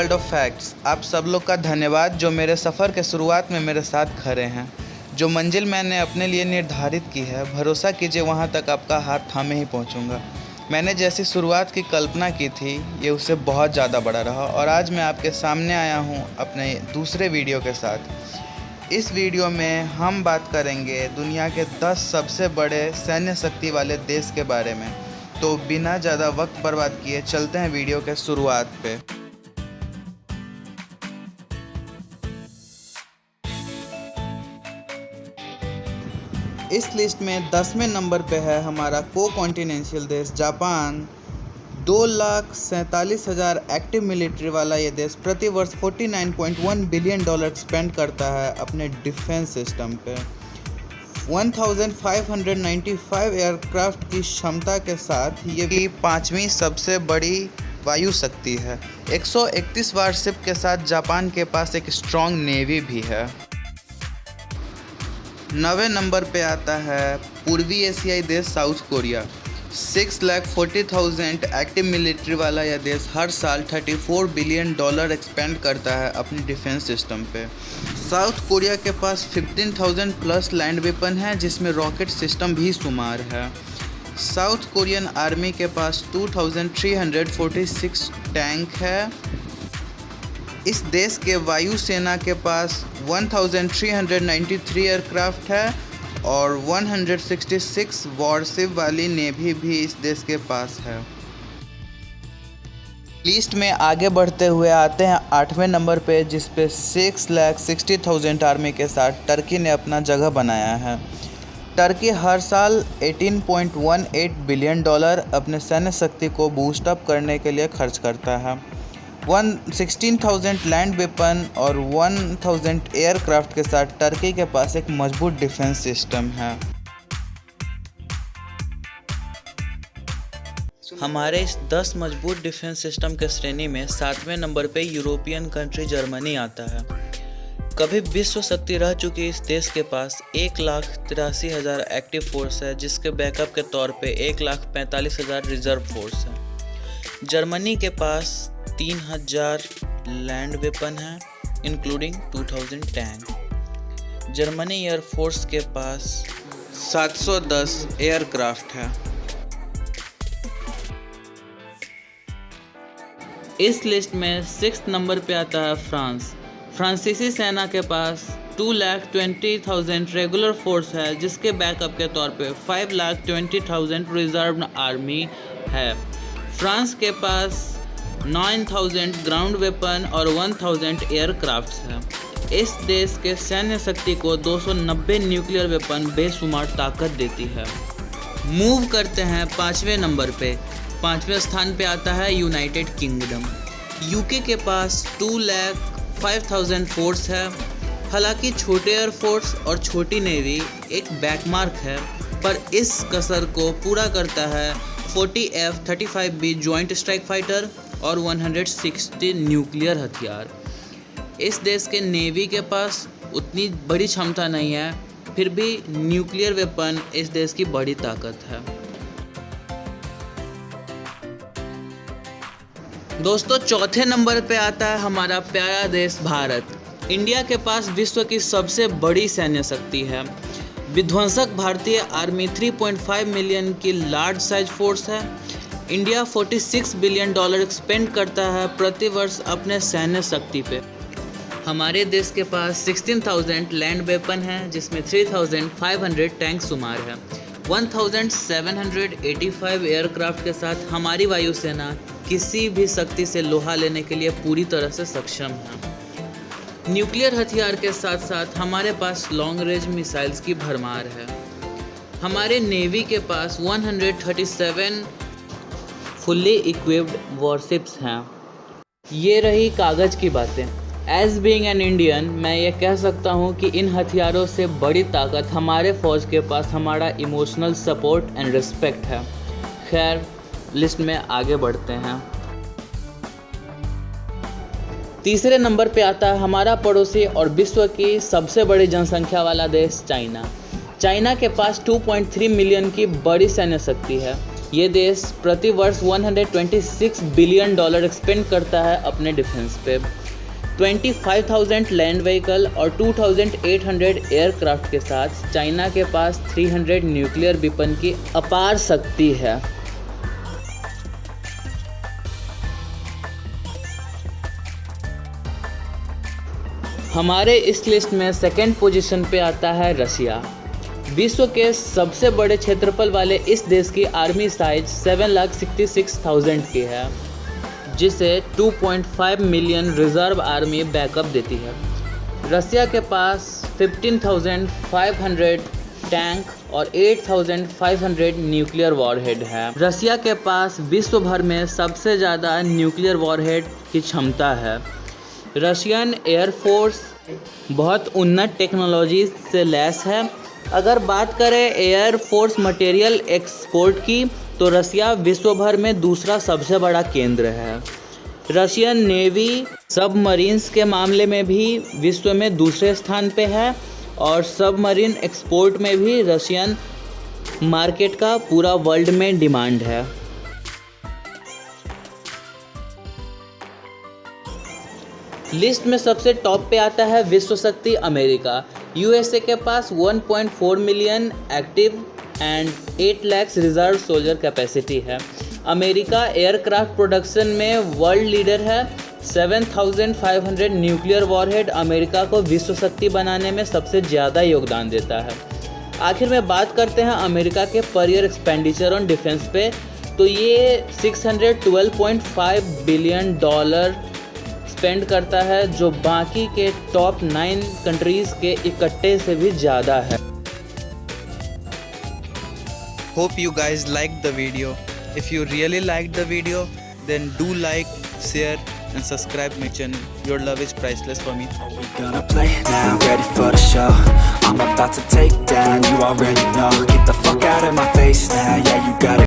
World of facts. आप सब लोग का धन्यवाद जो मेरे सफ़र के शुरुआत में मेरे साथ खड़े हैं। जो मंजिल मैंने अपने लिए निर्धारित की है, भरोसा कीजिए वहाँ तक आपका हाथ थामे ही पहुँचूँगा। मैंने जैसी शुरुआत की कल्पना की थी, ये उससे बहुत ज़्यादा बड़ा रहा और आज मैं आपके सामने आया हूँ अपने दूसरे वीडियो के साथ। इस वीडियो में हम बात करेंगे दुनिया के 10 सबसे बड़े सैन्य शक्ति वाले देश के बारे में। तो बिना ज़्यादा वक्त बर्बाद किए चलते हैं वीडियो के शुरुआत पे। इस लिस्ट में 10वें नंबर पे है हमारा को-कॉन्टिनेंशियल देश जापान। 2,47,000 एक्टिव मिलिट्री वाला ये देश प्रति वर्ष $49.1 बिलियन स्पेंड करता है अपने डिफेंस सिस्टम पे। 1595 एयरक्राफ्ट की क्षमता के साथ ये 5वीं सबसे बड़ी वायु शक्ति है। 131 वारशिप के साथ जापान के पास एक स्ट्रॉन्ग नेवी भी है। 9वें नंबर पे आता है पूर्वी एशियाई देश साउथ कोरिया। 6,40,000 एक्टिव मिलिट्री वाला यह देश हर साल $34 बिलियन एक्सपेंड करता है अपनी डिफेंस सिस्टम पे। साउथ कोरिया के पास 15,000 प्लस लैंड वेपन है, जिसमें रॉकेट सिस्टम भी शुमार है। साउथ कोरियन आर्मी के पास 2,346 टैंक है। इस देश के वायुसेना के पास 1,393 एयरक्राफ्ट है और 166 वॉरशिप वाली नेवी भी इस देश के पास है। लिस्ट में आगे बढ़ते हुए आते हैं 8वें नंबर पे, जिस पे 6,60,000 आर्मी के साथ टर्की ने अपना जगह बनाया है। टर्की हर साल $18.18 बिलियन अपने सैन्य शक्ति को बूस्ट अप करने के लिए खर्च करता है। 16,000 लैंड वेपन और 1,000 एयरक्राफ्ट के साथ टर्की के पास एक मजबूत डिफेंस सिस्टम है। हमारे इस 10 मजबूत डिफेंस सिस्टम के श्रेणी में 7वें नंबर पे यूरोपियन कंट्री जर्मनी आता है। कभी विश्व शक्ति रह चुकी इस देश के पास 1,83,000 एक्टिव फोर्स है, जिसके बैकअप के तौर पे 1,45,000 रिजर्व फोर्स है। जर्मनी के पास 3,000 लैंड वेपन है, इंक्लूडिंग 2,000 टैंक। जर्मनी एयरफोर्स के पास 710 एयरक्राफ्ट है। इस लिस्ट में 6th नंबर पे आता है फ्रांस। फ्रांसीसी सेना के पास 2,20,000 रेगुलर फोर्स है, जिसके बैकअप के तौर पे 5,20,000 रिजर्व आर्मी है। फ्रांस के पास 9,000 ग्राउंड वेपन और 1,000 एयरक्राफ्ट्स है। इस देश के सैन्य शक्ति को 290 न्यूक्लियर वेपन बेशुमार ताकत देती है। मूव करते हैं 5वें नंबर पे। 5वें स्थान पे आता है यूनाइटेड किंगडम। यूके के पास 2,05,000 फोर्स है। हालांकि छोटे एयरफोर्स और छोटी नेवी एक बैकमार्क है, पर इस कसर को पूरा करता है 40 F-35B जॉइंट स्ट्राइक फाइटर और 160 न्यूक्लियर हथियार। इस देश के नेवी के पास उतनी बड़ी क्षमता नहीं है, फिर भी न्यूक्लियर वेपन इस देश की बड़ी ताकत है। दोस्तों, चौथे नंबर पे आता है हमारा प्यारा देश भारत। इंडिया के पास विश्व की सबसे बड़ी सैन्य शक्ति है। विध्वंसक भारतीय आर्मी 3.5 मिलियन की लार्ज साइज फोर्स है। इंडिया $46 बिलियन स्पेंड करता है प्रति वर्ष अपने सैन्य शक्ति पे। हमारे देश के पास 16,000 लैंड वेपन है, जिसमें 3,500 टैंक शुमार है। 1,785 एयरक्राफ्ट के साथ हमारी वायुसेना किसी भी शक्ति से लोहा लेने के लिए पूरी तरह से सक्षम है। न्यूक्लियर हथियार के साथ साथ हमारे पास लॉन्ग रेंज मिसाइल्स की भरमार है। हमारे नेवी के पास 137 फुल्ली इक्विप्ड वॉरशिप्स हैं। ये रही कागज़ की बातें। एज बीइंग एन इंडियन, मैं ये कह सकता हूँ कि इन हथियारों से बड़ी ताकत हमारे फौज के पास हमारा इमोशनल सपोर्ट एंड रिस्पेक्ट है। खैर, लिस्ट में आगे बढ़ते हैं। तीसरे नंबर पे आता है हमारा पड़ोसी और विश्व की सबसे बड़ी जनसंख्या वाला देश चाइना। चाइना के पास 2.3 मिलियन की बड़ी सैन्य शक्ति है। ये देश प्रति वर्ष 126 बिलियन डॉलर एक्सपेंड करता है अपने डिफेंस पे। 25,000 लैंड व्हीकल और 2,800 एयरक्राफ्ट के साथ चाइना के पास 300 न्यूक्लियर वेपन की अपार शक्ति है। हमारे इस लिस्ट में सेकंड पोजीशन पे आता है रशिया। विश्व के सबसे बड़े क्षेत्रफल वाले इस देश की आर्मी साइज 7,66,000 की है, जिसे 2.5 मिलियन रिजर्व आर्मी बैकअप देती है। रसिया के पास 15,500 टैंक और 8,500 न्यूक्लियर वॉरहेड है। रसिया के पास विश्व भर में सबसे ज़्यादा न्यूक्लियर वॉरहेड की क्षमता है। रशियन एयरफोर्स बहुत उन्नत टेक्नोलॉजी से लैस है। अगर बात करें एयर फोर्स मटेरियल एक्सपोर्ट की, तो रसिया विश्व भर में दूसरा सबसे बड़ा केंद्र है। रशियन नेवी सबमरीन्स के मामले में भी विश्व में दूसरे स्थान पे है और सबमरीन एक्सपोर्ट में भी रशियन मार्केट का पूरा वर्ल्ड में डिमांड है। लिस्ट में सबसे टॉप पे आता है विश्व शक्ति अमेरिका। यूएसए के पास 1.4 million active and 8 lakh reserve soldier capacity है। अमेरिका एयरक्राफ्ट प्रोडक्शन में वर्ल्ड लीडर है। 7,500 न्यूक्लियर वॉरहेड अमेरिका को विश्व शक्ति बनाने में सबसे ज़्यादा योगदान देता है। आखिर में बात करते हैं अमेरिका के per year expenditure on defence पे, तो ये 612.5 बिलियन डॉलर स्पेंड करता है, जो बाकी के टॉप 9 कंट्रीज के इकट्ठे से भी ज़्यादा है। Hope you guys liked the video. If you really liked the video, then do like, share and subscribe my channel. Your love is priceless for me. We gonna play now, ready for the show. I'm about to take down, you already know. Get the fuck out of my face now, yeah you gotta